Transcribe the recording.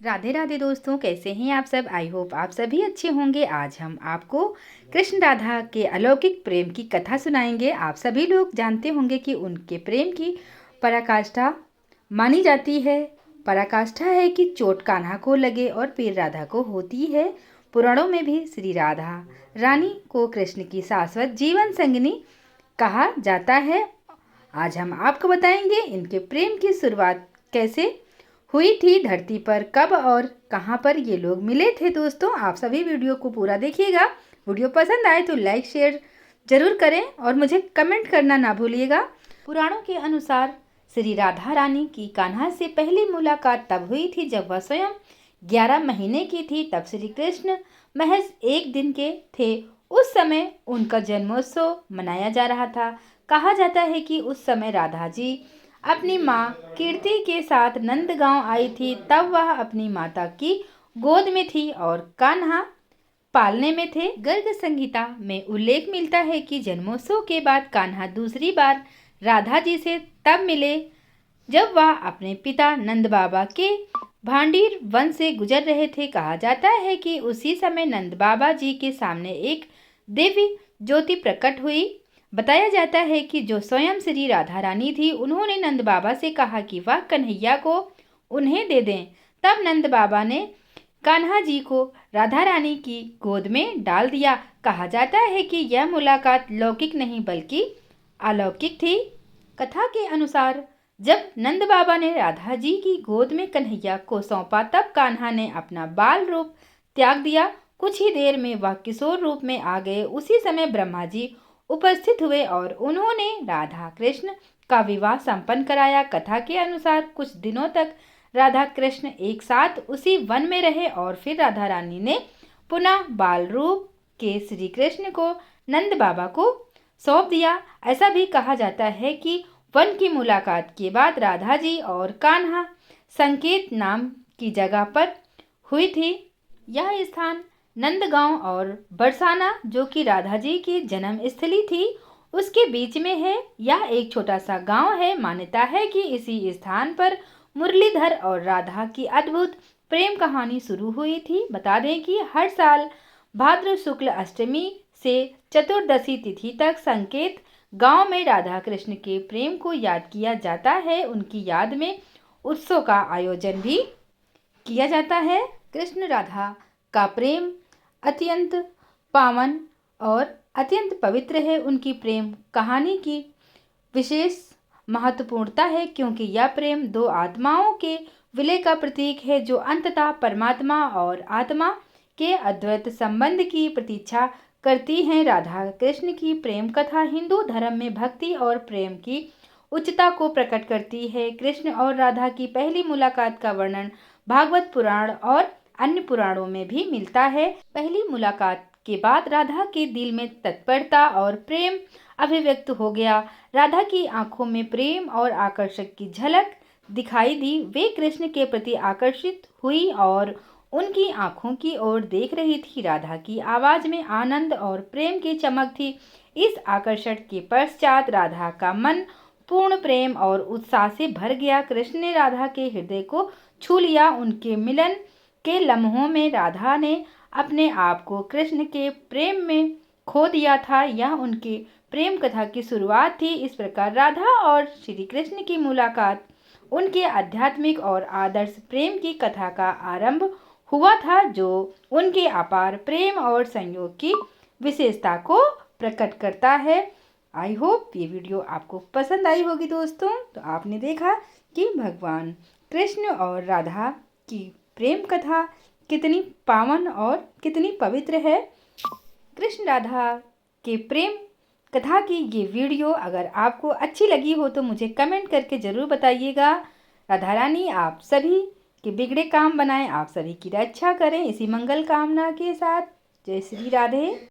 राधे राधे दोस्तों, कैसे हैं आप सब। आई होप आप सभी अच्छे होंगे। आज हम आपको कृष्ण राधा के अलौकिक प्रेम की कथा सुनाएंगे। आप सभी लोग जानते होंगे कि उनके प्रेम की पराकाष्ठा मानी जाती है। पराकाष्ठा है कि चोट कान्हा को लगे और पीर राधा को होती है। पुराणों में भी श्री राधा रानी को कृष्ण की शाश्वत जीवन संगिनी कहा जाता है। आज हम आपको बताएंगे इनके प्रेम की शुरुआत कैसे हुई थी, धरती पर कब और कहां पर ये लोग मिले थे। दोस्तों, आप सभी वीडियो को पूरा देखिएगा। वीडियो पसंद आए तो लाइक शेयर जरूर करें और मुझे कमेंट करना ना भूलिएगा। पुराणों के अनुसार श्री राधा रानी की कान्हा से पहली मुलाकात तब हुई थी जब वह स्वयं 11 महीने की थी। तब श्री कृष्ण महज एक दिन के थे। उस समय उनका जन्मोत्सव मनाया जा रहा था। कहा जाता है कि उस समय राधा जी अपनी माँ कीर्ति के साथ नंदगांव आई थी। तब वह अपनी माता की गोद में थी और कान्हा पालने में थे। गर्ग संहिता में उल्लेख मिलता है कि जन्मोत्सव के बाद कान्हा दूसरी बार राधा जी से तब मिले जब वह अपने पिता नंद बाबा के भांडीर वन से गुजर रहे थे। कहा जाता है कि उसी समय नंद बाबा जी के सामने एक देवी ज्योति प्रकट हुई। बताया जाता है कि जो स्वयं श्री राधा रानी थी, उन्होंने नंद बाबा से कहा कि वह कन्हैया को उन्हें दे दें। तब नंद बाबा ने कान्हा जी को राधा रानी की गोद में डाल दिया। कहा जाता है कि यह मुलाकात लौकिक नहीं बल्कि अलौकिक थी। कथा के अनुसार जब नंद बाबा ने राधा जी की गोद में कन्हैया को सौंपा, तब कान्हा ने अपना बाल रूप त्याग दिया। कुछ ही देर में वह किशोर रूप में आ गए। उसी समय ब्रह्मा जी उपस्थित हुए और उन्होंने राधा कृष्ण का विवाह संपन्न कराया। कथा के अनुसार कुछ दिनों तक राधा कृष्ण एक साथ उसी वन में रहे और फिर राधा रानी ने पुनः बाल रूप के श्री कृष्ण को नंद बाबा को सौंप दिया। ऐसा भी कहा जाता है कि वन की मुलाकात के बाद राधा जी और कान्हा संकेत नाम की जगह पर हुई थी। यह स्थान नंदगांव और बरसाना, जो कि राधा जी की जन्म स्थली थी, उसके बीच में है। यह एक छोटा सा गांव है। मान्यता है कि इसी स्थान पर मुरलीधर और राधा की अद्भुत प्रेम कहानी शुरू हुई थी। बता दें कि हर साल भाद्र शुक्ल अष्टमी से चतुर्दशी तिथि तक संकेत गांव में राधा कृष्ण के प्रेम को याद किया जाता है। उनकी याद में उत्सव का आयोजन भी किया जाता है। कृष्ण राधा का प्रेम अत्यंत पावन और अत्यंत पवित्र है। उनकी प्रेम कहानी की विशेष महत्वपूर्णता है क्योंकि यह प्रेम दो आत्माओं के विलय का प्रतीक है जो अंततः परमात्मा और आत्मा के अद्वैत संबंध की प्रतीक्षा करती हैं। राधा कृष्ण की प्रेम कथा हिंदू धर्म में भक्ति और प्रेम की उच्चता को प्रकट करती है। कृष्ण और राधा की पहली मुलाकात का वर्णन भागवत पुराण और अन्य पुराणों में भी मिलता है। पहली मुलाकात के बाद राधा के दिल में तत्परता और प्रेम अभिव्यक्त हो गया। राधा की आंखों में प्रेम और आकर्षण की झलक दिखाई दी। वे कृष्ण के प्रति आकर्षित हुई और उनकी आंखों की ओर देख रही थी। राधा की आवाज में आनंद और प्रेम की चमक थी। इस आकर्षण के पश्चात राधा का मन पूर्ण प्रेम और उत्साह से भर गया। कृष्ण ने राधा के हृदय को छू लिया। उनके मिलन के लम्हों में राधा ने अपने आप को कृष्ण के प्रेम में खो दिया था। यह उनकी प्रेम कथा की शुरुआत थी। इस प्रकार राधा और श्री कृष्ण की मुलाकात उनके आध्यात्मिक और आदर्श प्रेम की कथा का आरंभ हुआ था, जो उनके अपार प्रेम और संयोग की विशेषता को प्रकट करता है। आई होप ये वीडियो आपको पसंद आई होगी दोस्तों। तो आपने देखा कि भगवान कृष्ण और राधा की प्रेम कथा कितनी पावन और कितनी पवित्र है। कृष्ण राधा के प्रेम कथा की ये वीडियो अगर आपको अच्छी लगी हो तो मुझे कमेंट करके ज़रूर बताइएगा। राधा रानी आप सभी के बिगड़े काम बनाएं, आप सभी की रक्षा करें, इसी मंगल कामना के साथ। जय श्री राधे।